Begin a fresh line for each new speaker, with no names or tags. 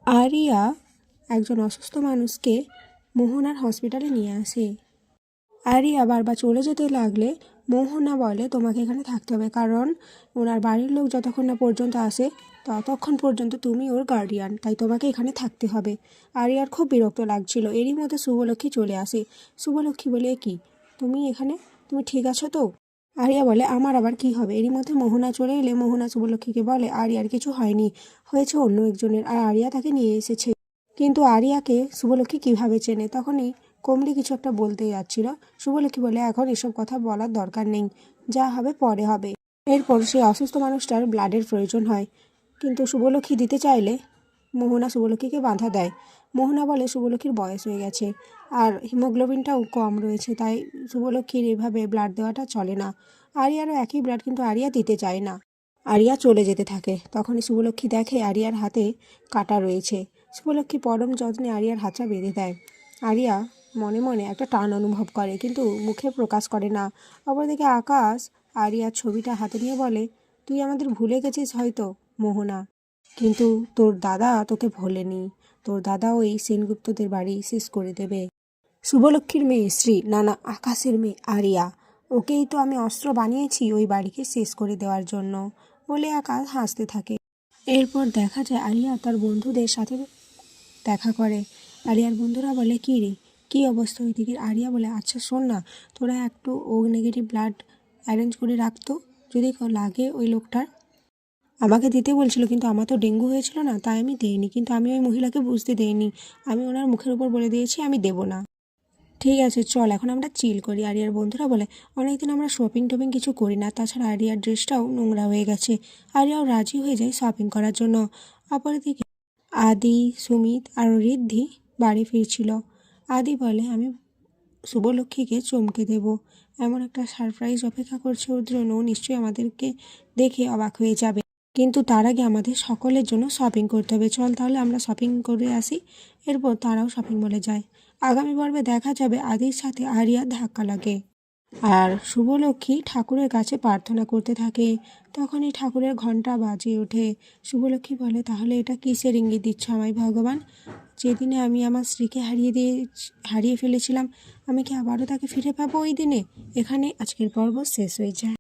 Area একজন অসুস্থ মানুষকে মোহনার হসপিটালে নিয়ে আসে। আরিয়া বারবার চলে যেতে লাগলে মোহনা বলে তোমাকে এখানে থাকতে হবে, কারণ ওনার বাড়ির লোক যতক্ষণ না পর্যন্ত আসে ততক্ষণ পর্যন্ত তুমি ওর গার্ডিয়ান, তাই তোমাকে এখানে থাকতে হবে। আরিয়ার খুব বিরক্ত লাগছিল। এরই মধ্যে শুভলক্ষ্মী চলে আসে। শুভলক্ষ্মী বলে, কি তুমি এখানে, তুমি ঠিক আছো তো? আরিয়া বলে, আমার আবার কি হবে। এরই মধ্যে মোহনা চলে এলে মোহনা শুভলক্ষ্মীকে বলে আরিয়ার কিছু হয়নি, হয়েছে অন্য একজনের, আর আরিয়া তাকে নিয়ে এসেছে। কিন্তু আরিয়াকে শুভলক্ষ্মী কিভাবে চেনে? তখনই কমলি কিছু একটা বলতে যাচ্ছিল। শুভলক্ষ্মী বলে, এখন এসব কথা বলার দরকার নেই, যা হবে পরে হবে। এরপর সেই অসুস্থ মানুষটার ব্লাডের প্রয়োজন হয়, কিন্তু শুভলক্ষ্মী দিতে চাইলে মোহনা শুভলক্ষ্মীকে বাধা দেয়। মোহনা বলে শুভলক্ষ্মীর বয়স হয়ে গেছে আর হিমোগ্লোবিনটাও কম রয়েছে, তাই শুভলক্ষ্মীর এভাবে ব্লাড দেওয়াটা চলে না। আরিয়ারও একই ব্লাড, কিন্তু আরিয়া দিতে চায় না। আরিয়া চলে যেতে থাকে। তখনই শুভলক্ষ্মী দেখে আরিয়ার হাতে কাটা রয়েছে। শুভলক্ষ্মী পরম যত্নে আরিয়ার হাতটা বেঁধে দেয়। আরিয়া মনে মনে একটা টান অনুভব করে, কিন্তু মুখে প্রকাশ করে না। অপরদিকে আকাশ আরিয়ার ছবিটা হাতে নিয়ে বলে, তুই আমাদের ভুলে গেছিস হয়তো মোহনা, কিন্তু তোর দাদা তোকে ভোলেনি। তোর দাদা ওই সেনগুপ্তদের বাড়ি শেষ করে দেবে। শুভলক্ষ্মীর মেয়ে শ্রী, না আকাশের মেয়ে আরিয়া, ওকেই তো আমি অস্ত্র বানিয়েছি ওই বাড়িকে শেষ করে দেওয়ার জন্য, বলে আকাশ হাসতে থাকে। এরপর দেখা যায় আরিয়া তার বন্ধুদের সাথে দেখা করে। আরিয়ার বন্ধুরা বলে, কী রে, কী অবস্থা ওইদিকে? আরিয়া বলে, আচ্ছা শোন না, তোরা একটু ও নেগেটিভ ব্লাড অ্যারেঞ্জ করে রাখতো, যদি লাগে ওই লোকটার। আমাকে দিতে বলছিল, কিন্তু আমার তো ডেঙ্গু হয়েছিল না, তাই আমি দিইনি। কিন্তু আমি ওই মহিলাকে বুঝতে দেইনি, আমি ওনার মুখের উপর বলে দিয়েছি আমি দেবো না। ঠিক আছে চল, এখন আমরা চিল করি। আরিয়ার বন্ধুরা বলে, অনেকদিন আমরা শপিং টপিং কিছু করি না, তাছাড়া আরিয়ার ড্রেসটাও নোংরা হয়ে গেছে। আরিয়াও রাজি হয়ে যায় শপিং করার জন্য। অপরদিকে আদি, সুমিত আর ঋদ্ধি বাড়ি ফিরছিল। আদি বলে, আমি শুভলক্ষ্মীকে চমকে দেব, এমন একটা সারপ্রাইজ অপেক্ষা করছে ওর জন্য, ও নিশ্চয়ই আমাদেরকে দেখে অবাক হয়ে যাবে। কিন্তু তার আগে আমাদের সকলের জন্য শপিং করতে হবে, চল তাহলে আমরা শপিং করে আসি। এরপর তারাও শপিং মলে যায়। আগামী পর্বে দেখা যাবে আদির সাথে আরিয়ার ধাক্কা লাগে, আর শুভলক্ষ্মী ঠাকুরের কাছে প্রার্থনা করতে থাকে। তখনই ঠাকুরের ঘণ্টা বাজে ওঠে। শুভলক্ষ্মী বলে, তাহলে এটা কিসের ইঙ্গিত দিচ্ছ আমায় ভগবান? যেদিনে আমি আমার স্ত্রীকে হারিয়ে ফেলেছিলাম, আমি কি আবারও তাকে ফিরে পাবো ওই দিনে? এখানে আজকের পর্ব শেষ হয়ে যায়।